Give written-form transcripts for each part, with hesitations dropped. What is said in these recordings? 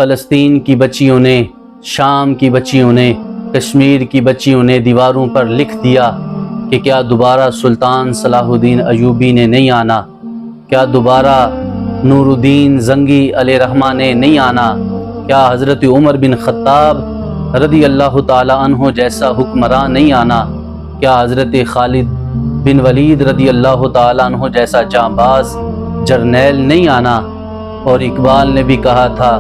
فلسطین کی بچیوں نے، شام کی بچیوں نے، کشمیر کی بچیوں نے دیواروں پر لکھ دیا کہ کیا دوبارہ سلطان صلاح الدین ایوبی نے نہیں آنا، کیا دوبارہ نور الدین زنگی علیہ رحمہ نے نہیں آنا، کیا حضرت عمر بن خطاب رضی اللہ تعالی عنہ جیسا حکمراں نہیں آنا، کیا حضرت خالد بن ولید رضی اللہ تعالی عنہ جیسا جانباز جرنیل نہیں آنا۔ اور اقبال نے بھی کہا تھا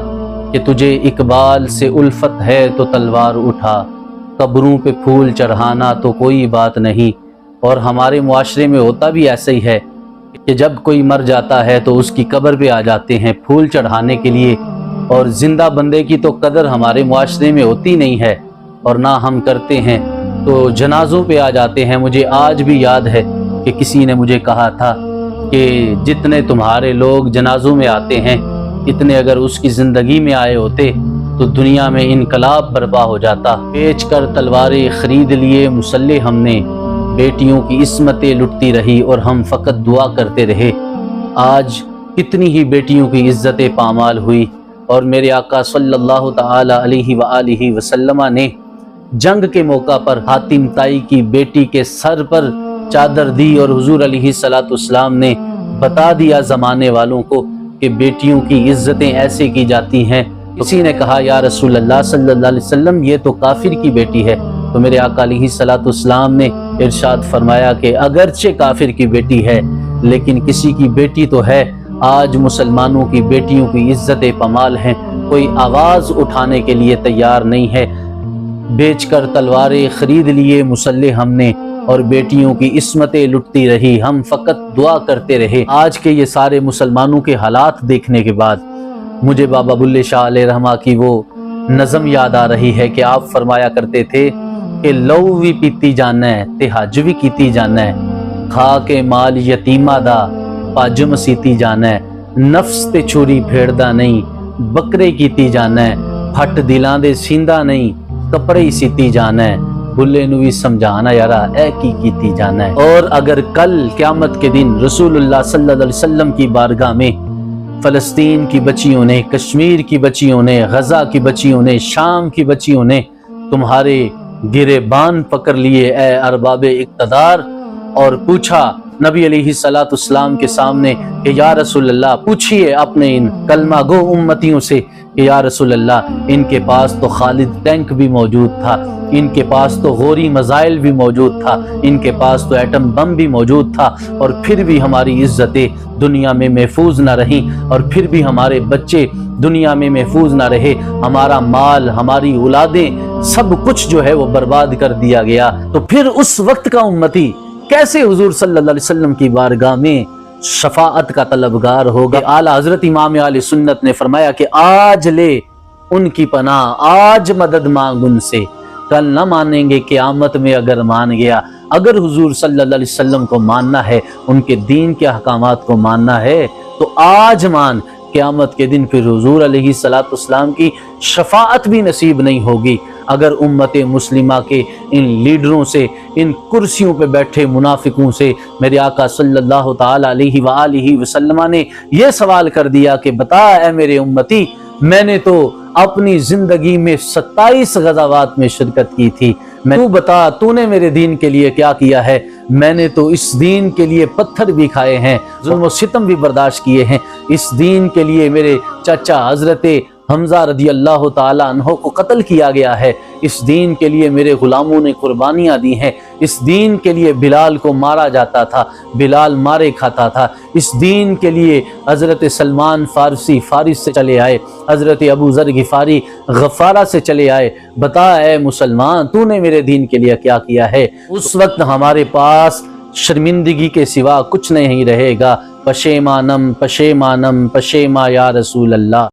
کہ تجھے اقبال سے الفت ہے تو تلوار اٹھا، قبروں پہ پھول چڑھانا تو کوئی بات نہیں۔ اور ہمارے معاشرے میں ہوتا بھی ایسا ہی ہے کہ جب کوئی مر جاتا ہے تو اس کی قبر پہ آ جاتے ہیں پھول چڑھانے کے لیے، اور زندہ بندے کی تو قدر ہمارے معاشرے میں ہوتی نہیں ہے اور نہ ہم کرتے ہیں، تو جنازوں پہ آ جاتے ہیں۔ مجھے آج بھی یاد ہے کہ کسی نے مجھے کہا تھا کہ جتنے تمہارے لوگ جنازوں میں آتے ہیں اتنے اگر اس کی زندگی میں آئے ہوتے تو دنیا میں انقلاب برپا ہو جاتا۔ بیچ کر تلواریں خرید لیے مسلح ہم نے، بیٹیوں کی عصمتیں لٹتی رہی اور ہم فقط دعا کرتے رہے۔ آج کتنی ہی بیٹیوں کی عزتیں پامال ہوئی، اور میرے آقا صلی اللہ تعالی علیہ وآلہ وسلم نے جنگ کے موقع پر حاتم طائی کی بیٹی کے سر پر چادر دی، اور حضور علیہ السلام نے بتا دیا زمانے والوں کو کہ بیٹیوں کی عزتیں ایسے کی جاتی ہیں۔ کسی نے کہا یا رسول اللہ صلی اللہ علیہ وسلم یہ تو کافر کی بیٹی ہے، تو میرے آقا علیہ السلام نے ارشاد فرمایا کہ اگرچہ کافر کی بیٹی ہے لیکن کسی کی بیٹی تو ہے۔ آج مسلمانوں کی بیٹیوں کی عزتیں پامال ہیں، کوئی آواز اٹھانے کے لیے تیار نہیں ہے۔ بیچ کر تلواریں خرید لیے مسلح ہم نے، اور بیٹیوں کی عصمتیں لٹتی رہی، ہم فقط دعا کرتے رہے۔ آج کے یہ سارے مسلمانوں کے حالات دیکھنے کے بعد مجھے بابا بلے شاہ علیہ رحمہ کی وہ نظم یاد آ رہی ہے کہ آپ فرمایا کرتے تھے کہ لو بھی پیتی جانا ہے تے حج بھی کیتی جانا ہے، کھا کے مال یتیمہ دا پاج مسیتی جانا ہے، نفس تے چھری پھیڑدا نہیں بکرے کیتی جانا ہے، پھٹ دلاں دے سیندا نہیں کپڑے ہی سیتی جانا ہے، بھلے نو بھی سمجھانا یارا اے کی کیتی جانا ہے۔ اور اگر کل قیامت کے دن رسول اللہ صلی اللہ علیہ وسلم کی بارگاہ میں فلسطین کی بچیوں نے، کشمیر کی بچیوں نے، غزہ کی بچیوں نے، شام کی بچیوں نے تمہارے گریبان پکڑ لیے اے ارباب اقتدار، اور پوچھا نبی علیہ السلام کے سامنے کہ یا رسول اللہ پوچھئے اپنے ان کلمہ گو امتیوں سے کہ یا رسول اللہ ان کے پاس تو خالد ٹینک بھی موجود تھا، ان کے پاس تو غوری میزائل بھی موجود تھا، ان کے پاس تو ایٹم بم بھی موجود تھا، اور پھر بھی ہماری عزتیں دنیا میں محفوظ نہ رہیں، اور پھر بھی ہمارے بچے دنیا میں محفوظ نہ رہے، ہمارا مال، ہماری اولادیں، سب کچھ جو ہے وہ برباد کر دیا گیا۔ تو پھر اس وقت کا امتی کیسے حضور صلی اللہ علیہ وسلم کی بارگاہ میں شفاعت کا طلبگار ہوگا؟ اعلیٰ حضرت امام اہل سنت نے فرمایا کہ آج لے ان کی پناہ، آج مدد مانگ ان سے، کل نہ مانیں گے قیامت میں اگر مان گیا۔ اگر حضور صلی اللہ علیہ وسلم کو ماننا ہے، ان کے دین کے احکامات کو ماننا ہے تو آج مان، قیامت کے دن پھر حضور علیہ السلام کی شفاعت بھی نصیب نہیں ہوگی۔ اگر امت مسلمہ کے ان لیڈروں سے، ان کرسیوں پہ بیٹھے منافقوں سے میرے آقا صلی اللہ تعالی علیہ وآلہ وسلم نے یہ سوال کر دیا کہ بتا اے میرے امتی، میں نے تو اپنی زندگی میں 27 غزوات میں شرکت کی تھی، تو بتا تو نے میرے دین کے لیے کیا کیا ہے؟ میں نے تو اس دین کے لیے پتھر بھی کھائے ہیں، ظلم و ستم بھی برداشت کیے ہیں، اس دین کے لیے میرے چچا حضرت حمزہ رضی اللہ تعالی عنہ کو قتل کیا گیا ہے، اس دین کے لیے میرے غلاموں نے قربانیاں دی ہیں، اس دین کے لیے بلال کو مارا جاتا تھا، بلال مارے کھاتا تھا، اس دین کے لیے حضرت سلمان فارسی فارس سے چلے آئے، حضرت ابو ذر غفاری غفارہ سے چلے آئے۔ بتا اے مسلمان تو نے میرے دین کے لیے کیا کیا ہے؟ اس وقت ہمارے پاس شرمندگی کے سوا کچھ نہیں رہے گا۔ پشیمانم پشیمانم پشیما یا رسول اللہ۔